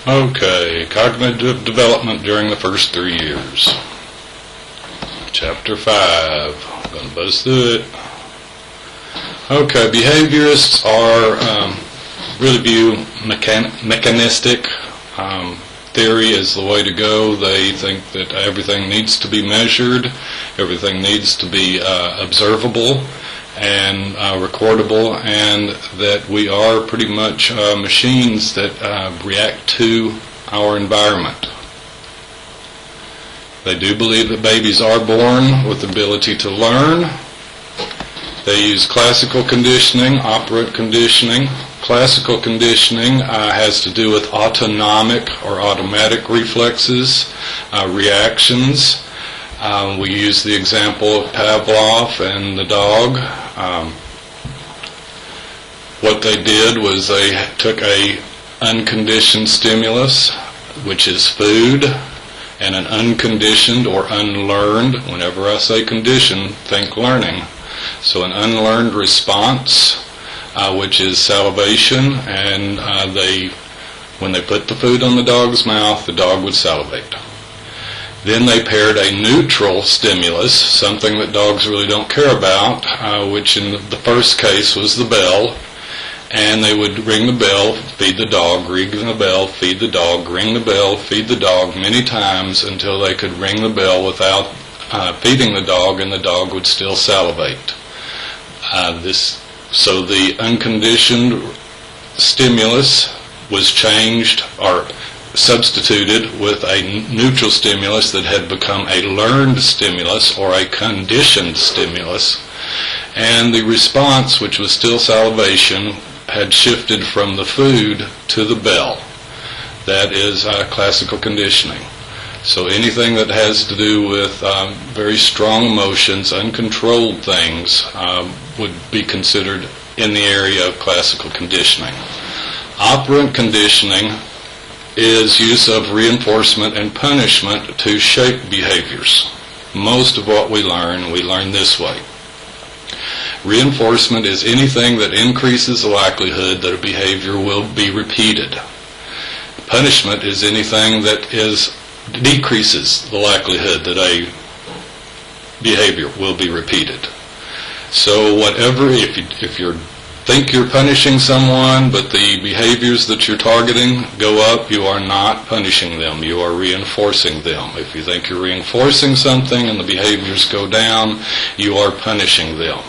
Okay, cognitive development during the first 3 years. Chapter 5. I'm going to buzz through it. Okay, behaviorists really view mechanistic theory as the way to go. They think that everything needs to be measured, everything needs to be observable and recordable, and that we are pretty much machines that react to our environment. They do believe that babies are born with the ability to learn. They use classical conditioning, operant conditioning. Classical conditioning has to do with autonomic or automatic reflexes, reactions. We use the example of Pavlov and the dog. What they did was they took a unconditioned stimulus, which is food, and an unconditioned or unlearned, whenever I say conditioned, think learning. So an unlearned response, which is salivation, and when they put the food on the dog's mouth, the dog would salivate. Then they paired a neutral stimulus, something that dogs really don't care about, which in the first case was the bell, and they would ring the bell, feed the dog, ring the bell, feed the dog, ring the bell, feed the dog many times until they could ring the bell without feeding the dog, and the dog would still salivate. So the unconditioned stimulus was changed or substituted with a neutral stimulus that had become a learned stimulus or a conditioned stimulus, and the response, which was still salivation, had shifted from the food to the bell. That is classical conditioning. So anything that has to do with very strong emotions, uncontrolled things, would be considered in the area of classical conditioning. Operant conditioning is use of reinforcement and punishment to shape behaviors. Most of what we learn this way. Reinforcement is anything that increases the likelihood that a behavior will be repeated. Punishment is anything that decreases the likelihood that a behavior will be repeated. So whatever, if you think you're punishing someone, but the behaviors that you're targeting go up, you are not punishing them, you are reinforcing them. If you think you're reinforcing something and the behaviors go down, you are punishing them.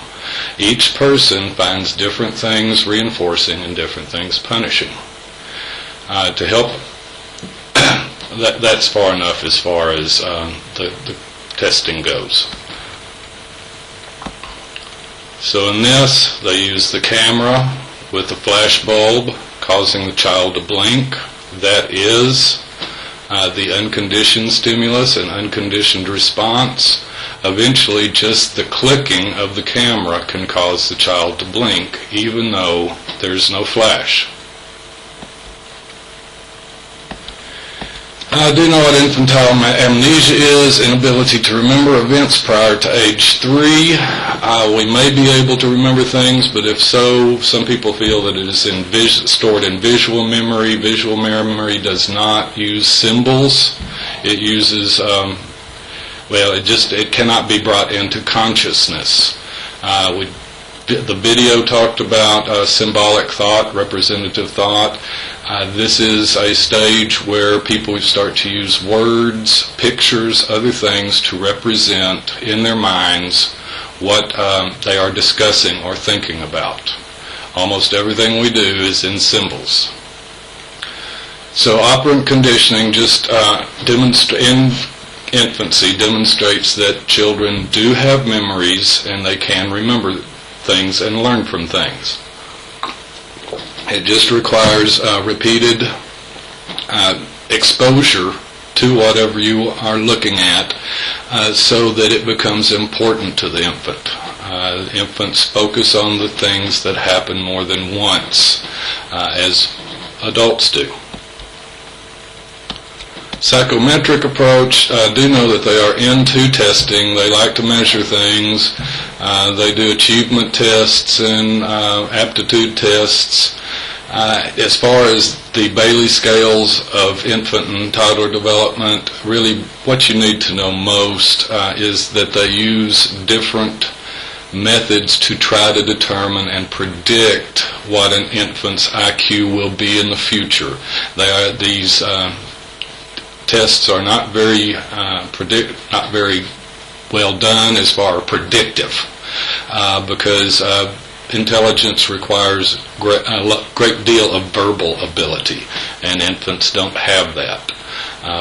Each person finds different things reinforcing and different things punishing. To help, that's far enough as far as the testing goes. So in this, they use the camera with the flash bulb causing the child to blink. That is the unconditioned stimulus and unconditioned response. Eventually, just the clicking of the camera can cause the child to blink, even though there's no flash. I do know what infantile amnesia is, inability to remember events prior to age 3. We may be able to remember things, but if so, some people feel that it is stored in visual memory. Visual memory does not use symbols. It uses, it cannot be brought into consciousness. The video talked about symbolic thought, representative thought. This is a stage where people start to use words, pictures, other things to represent in their minds what they are discussing or thinking about. Almost everything we do is in symbols. So operant conditioning just in infancy demonstrates that children do have memories and they can remember things and learn from things. It just requires repeated exposure to whatever you are looking at so that it becomes important to the infant. Infants focus on the things that happen more than once, as adults do. Psychometric approach, do know that they are into testing. They like to measure things. They do achievement tests and aptitude tests. As far as the Bailey scales of infant and toddler development, really what you need to know most is that they use different methods to try to determine and predict what an infant's IQ will be in the future. These tests are not very well done as far as predictive, because intelligence requires a great deal of verbal ability, and infants don't have that.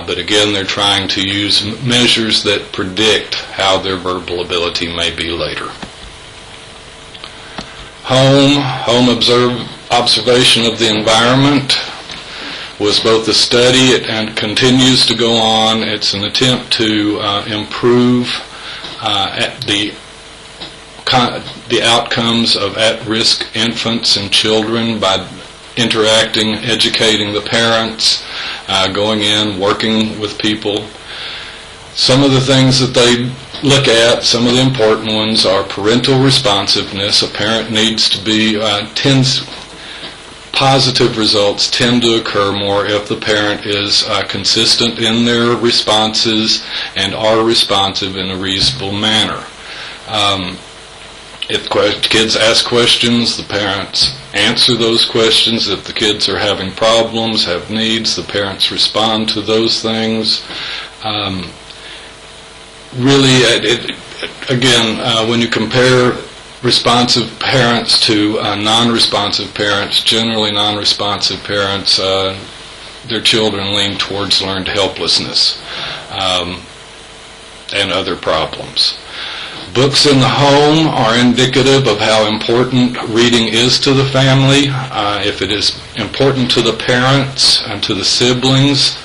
But again, they're trying to use measures that predict how their verbal ability may be later. Home observation of the environment was both a study and continues to go on. It's an attempt to improve the outcomes of at-risk infants and children by interacting, educating the parents, going in, working with people. Some of the things that they look at, some of the important ones, are parental responsiveness. A parent needs to be, positive results tend to occur more if the parent is consistent in their responses and are responsive in a reasonable manner. If kids ask questions, the parents answer those questions. If the kids are having problems, have needs, the parents respond to those things. When you compare responsive parents to non-responsive parents, generally non-responsive parents, their children lean towards learned helplessness and other problems. Books in the home are indicative of how important reading is to the family. If it is important to the parents and to the siblings,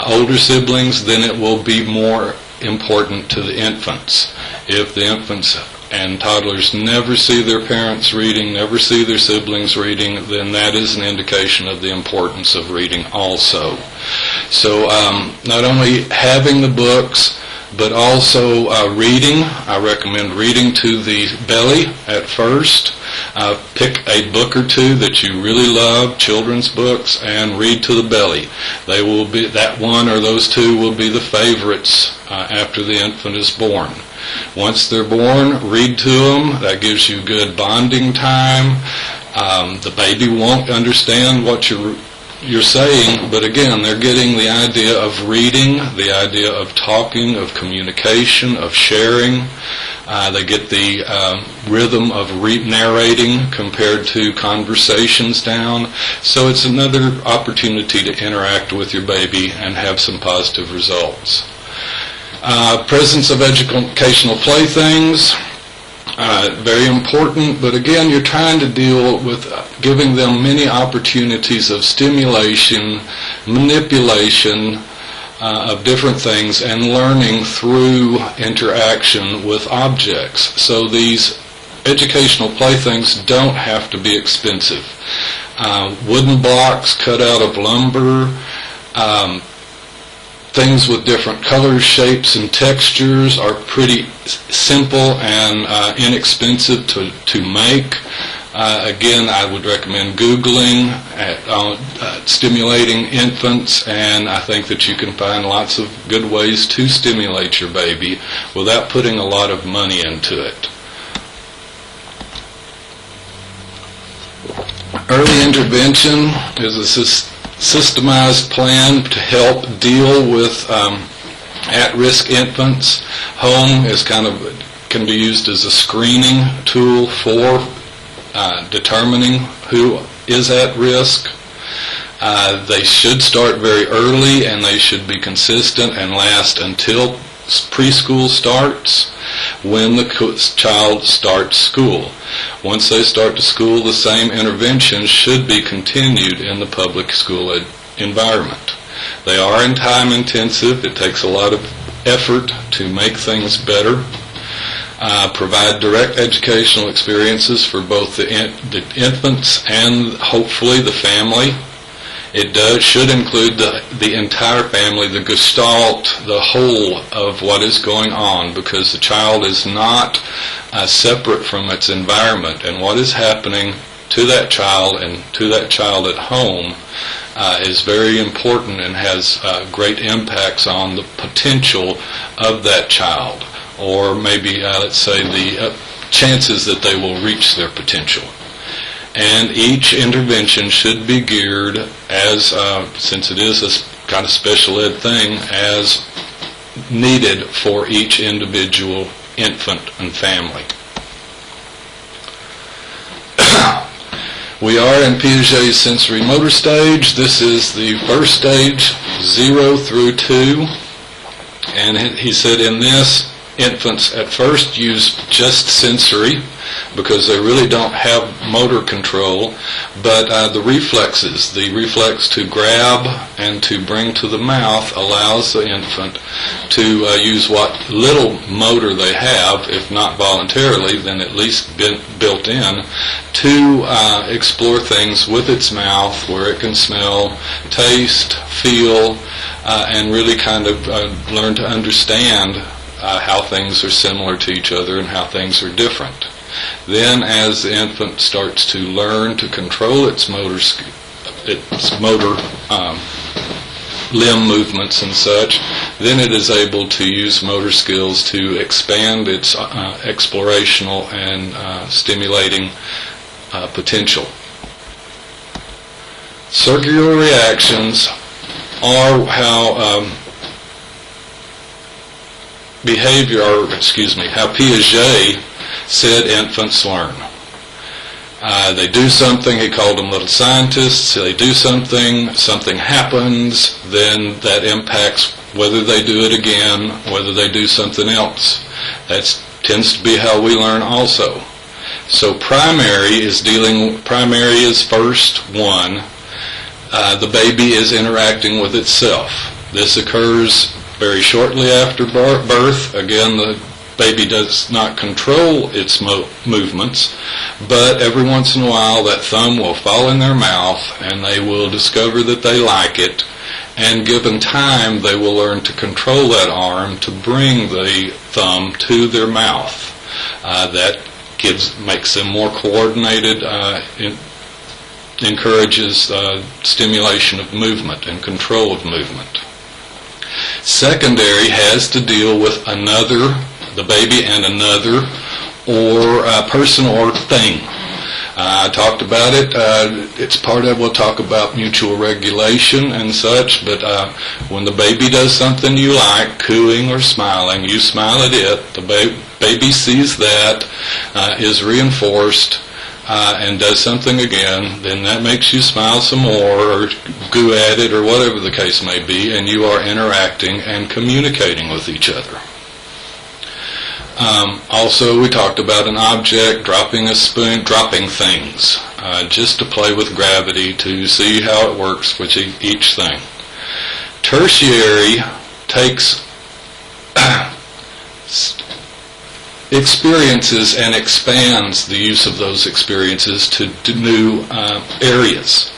older siblings, then it will be more important to the infants. If the infants and toddlers never see their parents reading, never see their siblings reading, then that is an indication of the importance of reading also. So not only having the books, but also reading. I recommend reading to the belly at first. Pick a book or two that you really love, children's books, and read to the belly. They will be, that one or those two will be the favorites after the infant is born. Once they're born, read to them. That gives you good bonding time. The baby won't understand what you're saying, but again, they're getting the idea of reading, the idea of talking, of communication, of sharing. They get the rhythm of narrating compared to conversations down. So it's another opportunity to interact with your baby and have some positive results. Presence of educational playthings. Very important, but again, you're trying to deal with giving them many opportunities of stimulation, manipulation of different things, and learning through interaction with objects. So these educational playthings don't have to be expensive. Wooden blocks cut out of lumber, things with different colors, shapes, and textures are pretty simple and inexpensive to make. Again, I would recommend Googling stimulating infants, and I think that you can find lots of good ways to stimulate your baby without putting a lot of money into it. Early intervention is a systemized plan to help deal with at-risk infants. Home is can be used as a screening tool for determining who is at risk. They should start very early, and they should be consistent and last until preschool starts, when the child starts school. Once they start to school, the same interventions should be continued in the public school environment. They are time intensive. It takes a lot of effort to make things better. Provide direct educational experiences for both the infants and hopefully the family. It should include the entire family, the gestalt, the whole of what is going on, because the child is not separate from its environment, and what is happening to that child and to that child at home is very important and has great impacts on the potential of that child, or maybe, let's say, the chances that they will reach their potential. And each intervention should be geared as, since it is a kind of special ed thing, as needed for each individual infant and family. We are in Piaget's sensory motor stage. This is the first stage, 0 through 2. And he said in this, infants at first use just sensory because they really don't have motor control, but the reflexes, the reflex to grab and to bring to the mouth allows the infant to use what little motor they have, if not voluntarily, then at least built in, to explore things with its mouth where it can smell, taste, feel, and really kind of learn to understand how things are similar to each other and how things are different. Then as the infant starts to learn to control its motor limb movements and such, then it is able to use motor skills to expand its explorational and stimulating potential. Circular reactions are how how Piaget said infants learn. They do something, he called them little scientists, they do something, something happens, then that impacts whether they do it again, whether they do something else. That tends to be how we learn also. So primary is first one. The baby is interacting with itself. This occurs very shortly after birth. Again, the baby does not control its movements, but every once in a while that thumb will fall in their mouth and they will discover that they like it, and given time they will learn to control that arm to bring the thumb to their mouth. That makes them more coordinated, encourages stimulation of movement and control of movement. Secondary has to deal with another, the baby and another, or a person or thing. I talked about it. It's part of, we'll talk about mutual regulation and such, but when the baby does something you like, cooing or smiling, you smile at it, the baby sees that, is reinforced, and does something again, then that makes you smile some more or goo at it or whatever the case may be, and you are interacting and communicating with each other. Also, we talked about an object, dropping a spoon, dropping things, just to play with gravity, to see how it works with each thing. Tertiary takes experiences and expands the use of those experiences to new areas.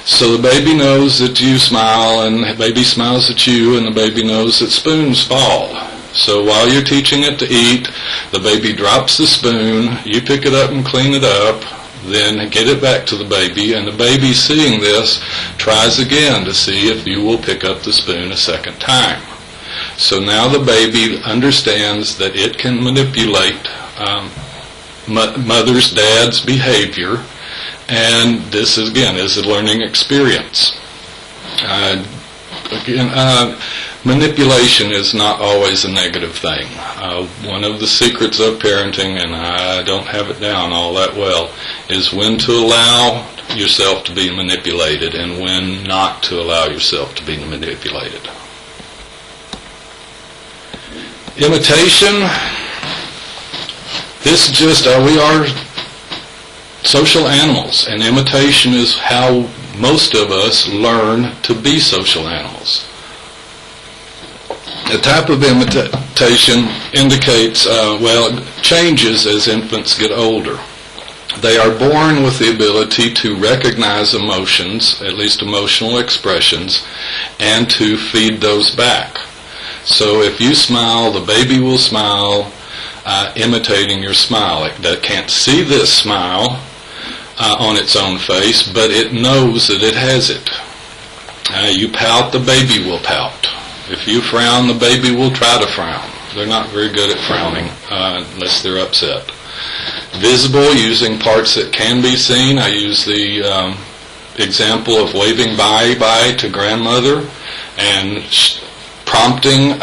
So the baby knows that you smile, and the baby smiles at you, and the baby knows that spoons fall. So while you're teaching it to eat, the baby drops the spoon, you pick it up and clean it up, then get it back to the baby, and the baby, seeing this, tries again to see if you will pick up the spoon a second time. So now the baby understands that it can manipulate mother's, dad's behavior, and this again is a learning experience. Manipulation is not always a negative thing. One of the secrets of parenting, and I don't have it down all that well, is when to allow yourself to be manipulated and when not to allow yourself to be manipulated. Imitation. This is just, we are social animals, and imitation is how most of us learn to be social animals. The type of imitation indicates, changes as infants get older. They are born with the ability to recognize emotions, at least emotional expressions, and to feed those back. So if you smile, the baby will smile, imitating your smile. It can't see this smile, on its own face, but it knows that it has it. You pout, the baby will pout. If you frown, the baby will try to frown. They're not very good at frowning unless they're upset. Visible, using parts that can be seen. I use the example of waving bye-bye to grandmother and prompting.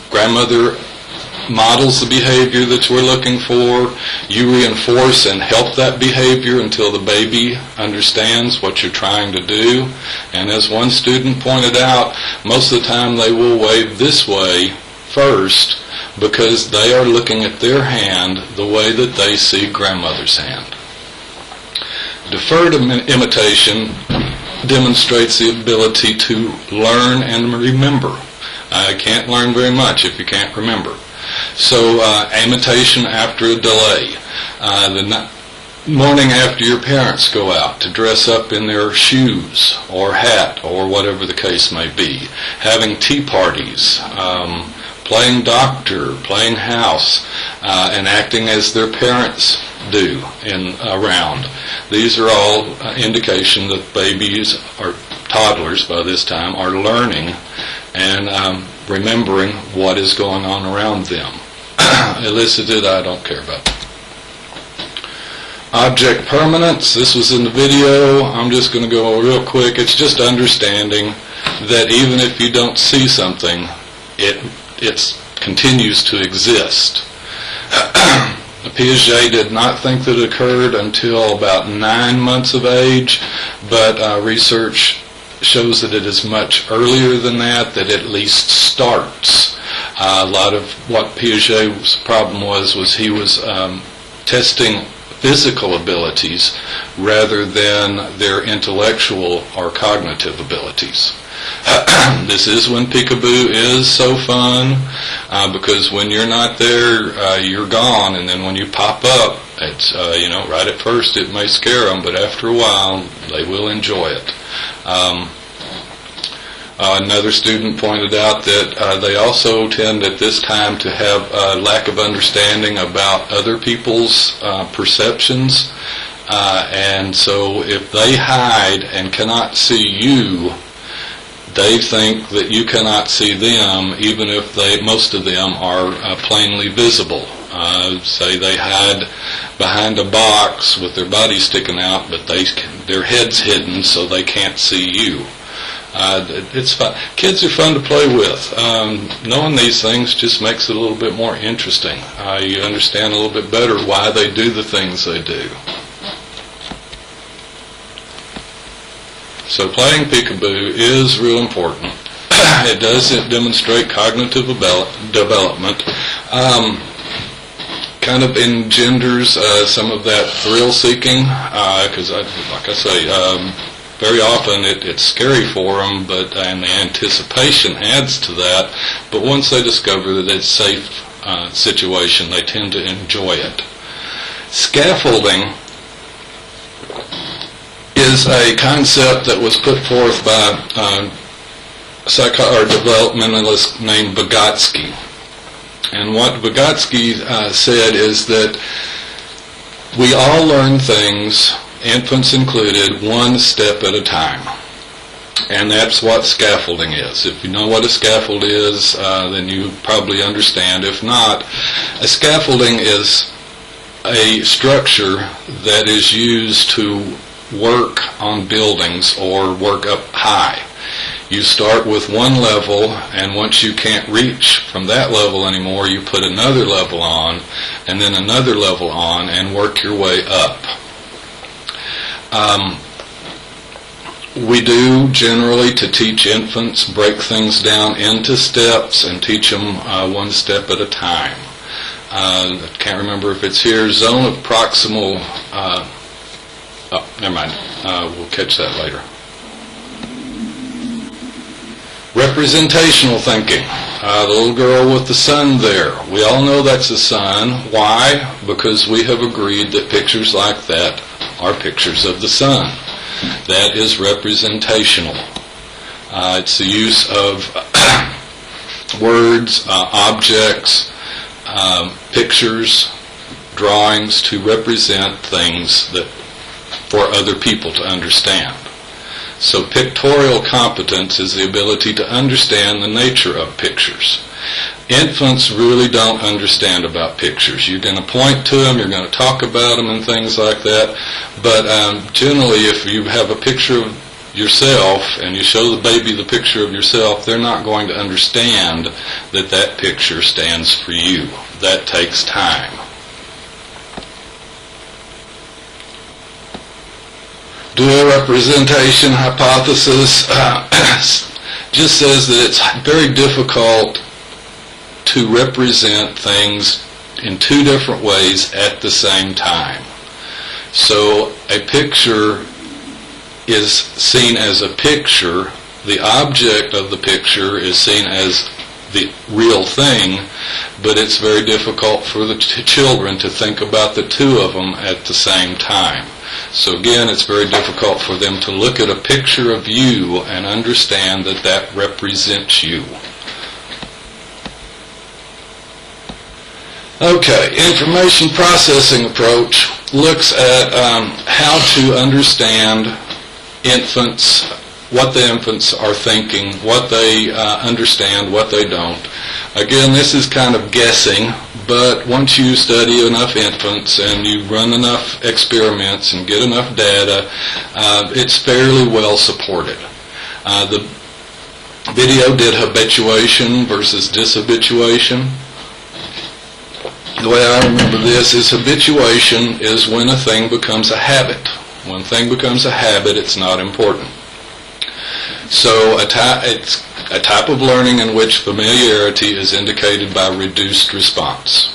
Grandmother models the behavior that we're looking for. You reinforce and help that behavior until the baby understands what you're trying to do. And as one student pointed out, most of the time they will wave this way first because they are looking at their hand the way that they see grandmother's hand. Deferred imitation demonstrates the ability to learn and remember. I can't learn very much if you can't remember. So imitation after a delay. The morning after your parents go out to dress up in their shoes or hat or whatever the case may be. Having tea parties, playing doctor, playing house, and acting as their parents do around. These are all indication that babies or toddlers by this time are learning and remembering what is going on around them. Elicited, I don't care about. Object permanence, this was in the video. I'm just going to go real quick. It's just understanding that even if you don't see something, it continues to exist. Piaget did not think that it occurred until about 9 months of age, but research shows that it is much earlier than that at least starts. A lot of what Piaget's problem was he was testing physical abilities rather than their intellectual or cognitive abilities. This is when peekaboo is so fun because when you're not there, you're gone, and then when you pop up, it's right at first it may scare them, but after a while they will enjoy it. Another student pointed out that they also tend at this time to have a lack of understanding about other people's perceptions, and so if they hide and cannot see you, they think that you cannot see them, even if most of them are plainly visible. Say they hide behind a box with their body sticking out, but their head's hidden so they can't see you. It's fun. Kids are fun to play with. Knowing these things just makes it a little bit more interesting. You understand a little bit better why they do the things they do. So playing peekaboo is real important. It does demonstrate cognitive development. Kind of engenders some of that thrill-seeking, because, like I say, very often it's scary for them, and the anticipation adds to that. But once they discover that it's a safe situation, they tend to enjoy it. Scaffolding is a concept that was put forth by a developmentalist named Vygotsky. And what Vygotsky said is that we all learn things, infants included, one step at a time. And that's what scaffolding is. If you know what a scaffold is, then you probably understand. If not, a scaffolding is a structure that is used to work on buildings or work up high. You start with one level, and once you can't reach from that level anymore, you put another level on, and then another level on, and work your way up. We do generally, to teach infants, break things down into steps and teach them one step at a time. I can't remember if it's here. Zone of proximal... never mind. We'll catch that later. Representational thinking. The little girl with the sun there. We all know that's the sun. Why? Because we have agreed that pictures like that are pictures of the sun. That is representational. It's the use of words, objects, pictures, drawings to represent things that for other people to understand. So pictorial competence is the ability to understand the nature of pictures. Infants really don't understand about pictures. You're going to point to them, you're going to talk about them and things like that, but generally if you have a picture of yourself and you show the baby the picture of yourself, they're not going to understand that that picture stands for you. That takes time. Dual representation hypothesis just says that it's very difficult to represent things in two different ways at the same time. So a picture is seen as a picture, the object of the picture is seen as the real thing, but it's very difficult for the children to think about the two of them at the same time. So again, it's very difficult for them to look at a picture of you and understand that that represents you. Okay, information processing approach looks at how to understand infants, what the infants are thinking, what they understand, what they don't. Again, this is kind of guessing, but once you study enough infants and you run enough experiments and get enough data, it's fairly well supported. The video did habituation versus dishabituation. The way I remember this is habituation is when a thing becomes a habit. When a thing becomes a habit, it's not important. So it's a type of learning in which familiarity is indicated by reduced response.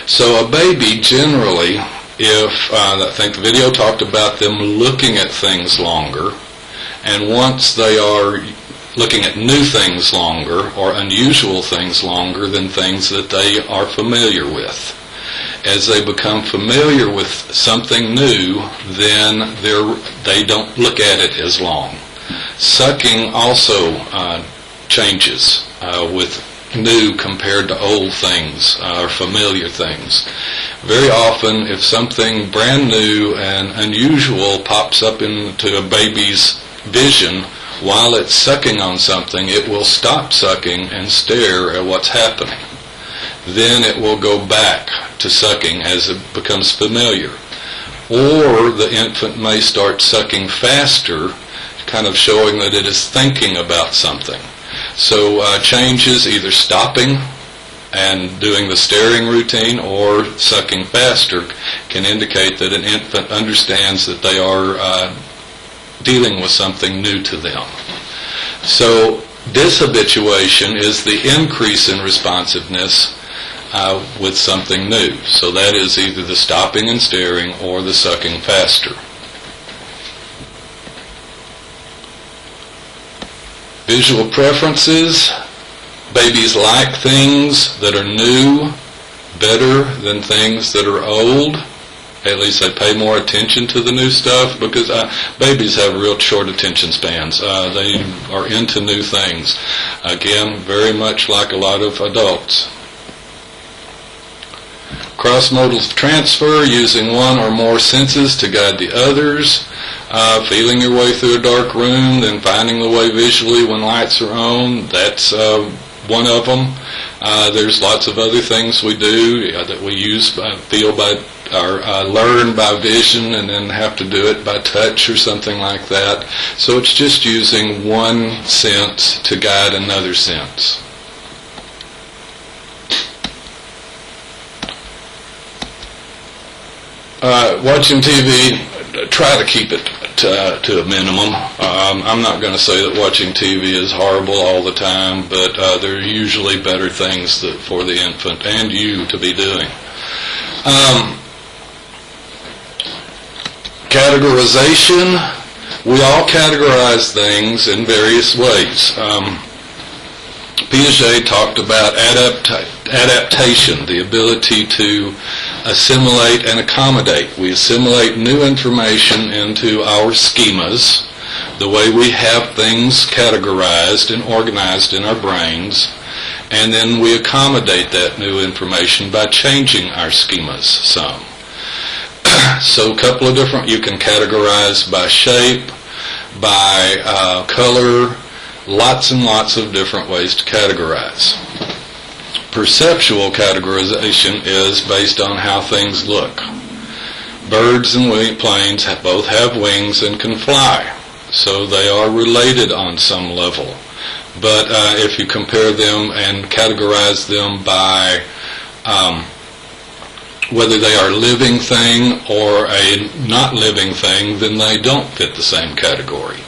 So a baby generally, if I think the video talked about them looking at things longer, and once they are looking at new things longer or unusual things longer than things that they are familiar with. As they become familiar with something new, then they don't look at it as long. Sucking also changes with new compared to old things or familiar things. Very often, if something brand new and unusual pops up into a baby's vision, while it's sucking on something, it will stop sucking and stare at what's happening. Then it will go back to sucking as it becomes familiar. Or the infant may start sucking faster, kind of showing that it is thinking about something. So changes, either stopping and doing the staring routine or sucking faster, can indicate that an infant understands that they are dealing with something new to them. So dishabituation is the increase in responsiveness with something new. So that is either the stopping and staring or the sucking faster. Visual preferences. Babies like things that are new better than things that are old. At least they pay more attention to the new stuff because babies have real short attention spans. They are into new things. Again, very much like a lot of adults. Cross-modal transfer, using one or more senses to guide the others. Feeling your way through a dark room, then finding the way visually when lights are on. That's one of them. There's lots of other things we do that we use, feel by, or learn by vision, and then have to do it by touch or something like that. So it's just using one sense to guide another sense. Watching TV, try to keep it to a minimum. I'm not going to say that watching TV is horrible all the time, but there are usually better things for the infant and you to be doing. Categorization. We all categorize things in various ways. Piaget talked about adaptation, the ability to assimilate and accommodate. We assimilate new information into our schemas, the way we have things categorized and organized in our brains, and then we accommodate that new information by changing our schemas some. So a couple of different, you can categorize by shape, by color, lots and lots of different ways to categorize. Perceptual categorization is based on how things look. Birds and planes both have wings and can fly, so they are related on some level. But if you compare them and categorize them by whether they are a living thing or a not living thing, then they don't fit the same category.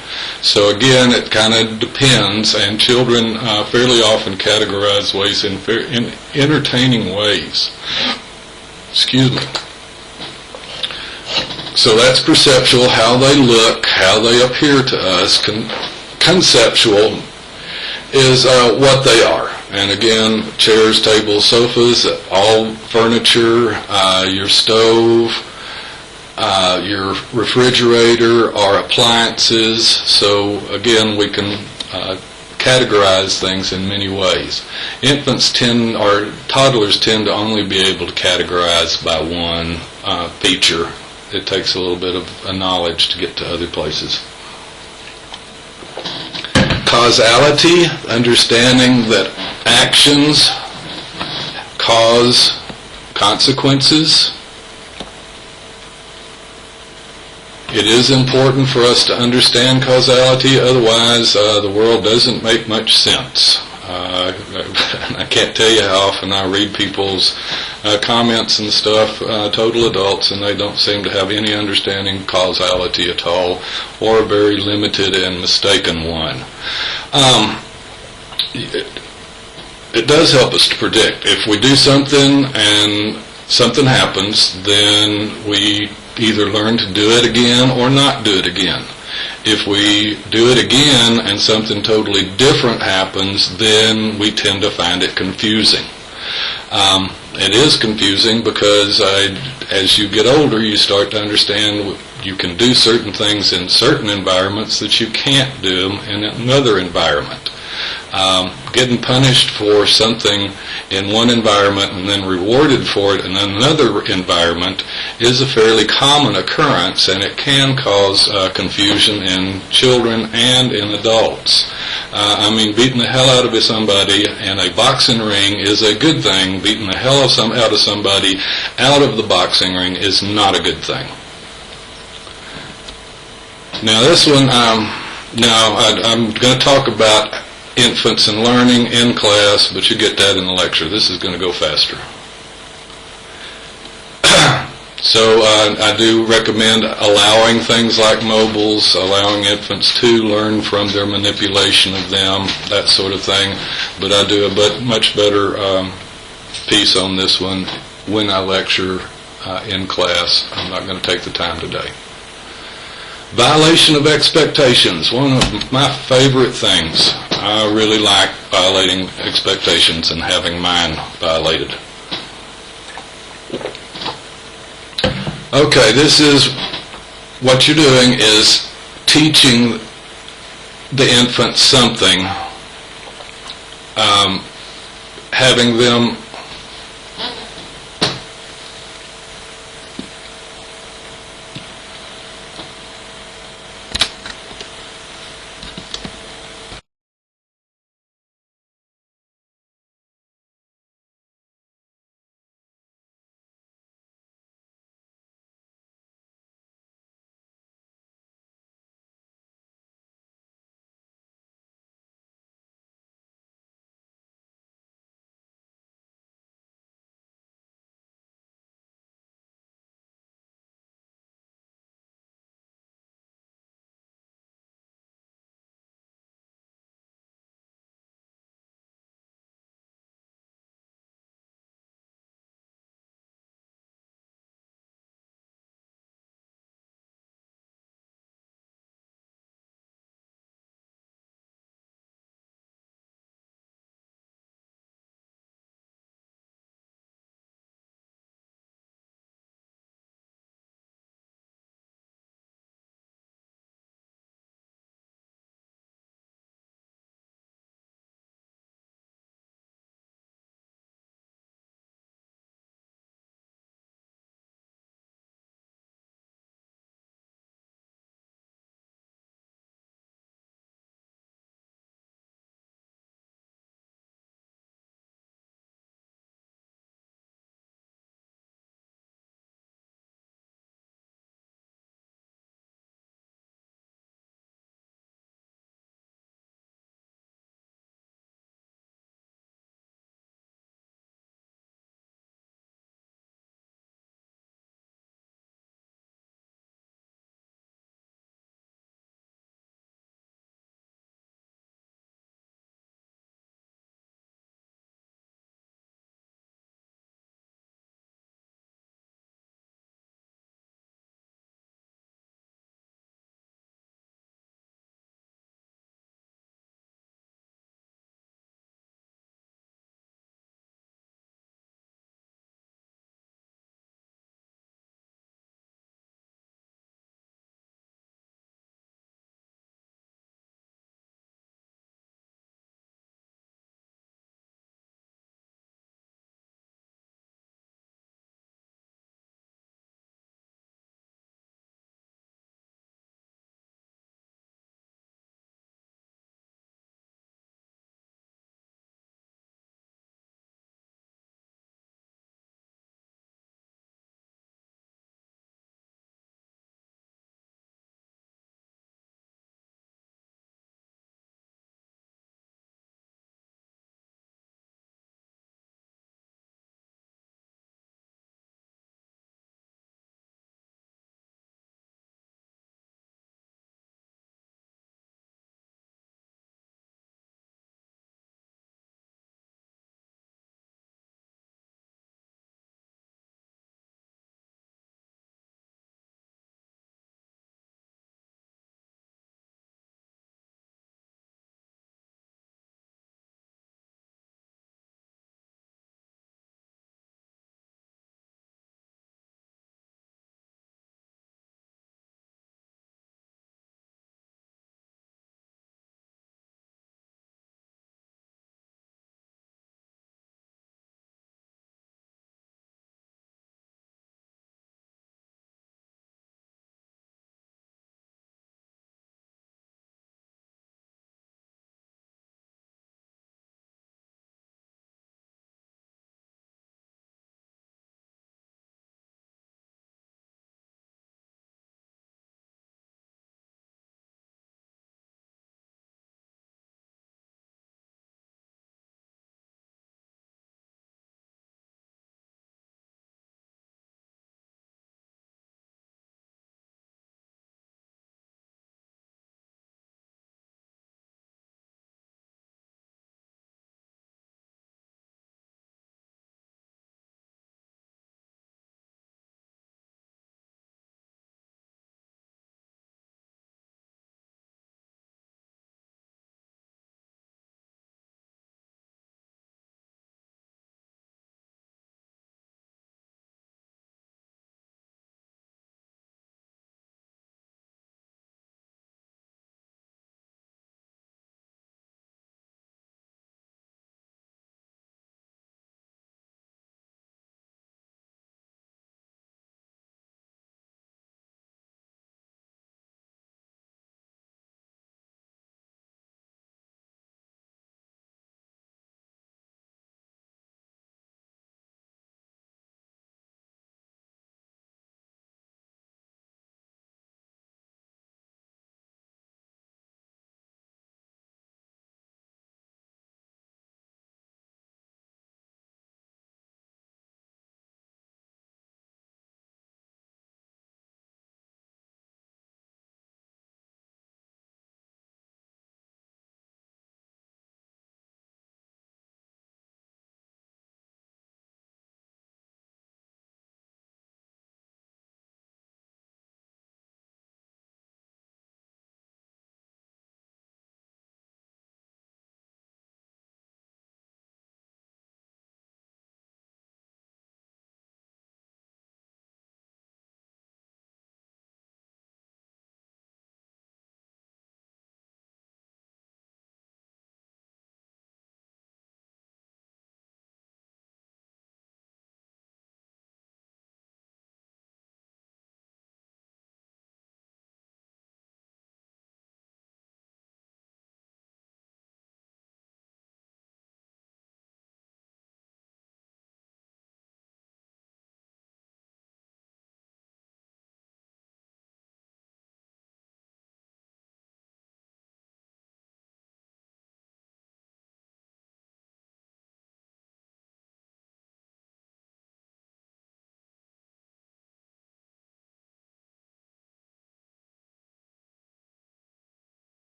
So again, it kind of depends, and children fairly often categorize ways in entertaining ways. Excuse me. So that's perceptual, how they look, how they appear to us. Conceptual is what they are. And again, chairs, tables, sofas, all furniture, your stove, your refrigerator are appliances. So again, we can categorize things in many ways. Toddlers tend to only be able to categorize by one feature. It takes a little bit of knowledge to get to other places. Causality, understanding that actions cause consequences. It is important for us to understand causality, otherwise the world doesn't make much sense. I can't tell you how often I read people's comments and stuff, total adults, and they don't seem to have any understanding of causality at all, or a very limited and mistaken one. It does help us to predict. If we do something and something happens, then we either learn to do it again or not do it again. If we do it again and something totally different happens, then we tend to find it confusing. It is confusing because as you get older, you start to understand you can do certain things in certain environments that you can't do in another environment. Getting punished for something in one environment and then rewarded for it in another environment is a fairly common occurrence, and it can cause confusion in children and in adults. Beating the hell out of somebody in a boxing ring is a good thing. Beating the hell out of somebody out of the boxing ring is not a good thing. Now this one, I'm going to talk about infants and learning in class, but you get that in the lecture. This is going to go faster. So I do recommend allowing things like mobiles, allowing infants to learn from their manipulation of them, that sort of thing. But I do a much better piece on this one when I lecture in class. I'm not going to take the time today. Violation of expectations, one of my favorite things. I really like violating expectations and having mine violated. Okay, this is what you're doing is teaching the infant something, having them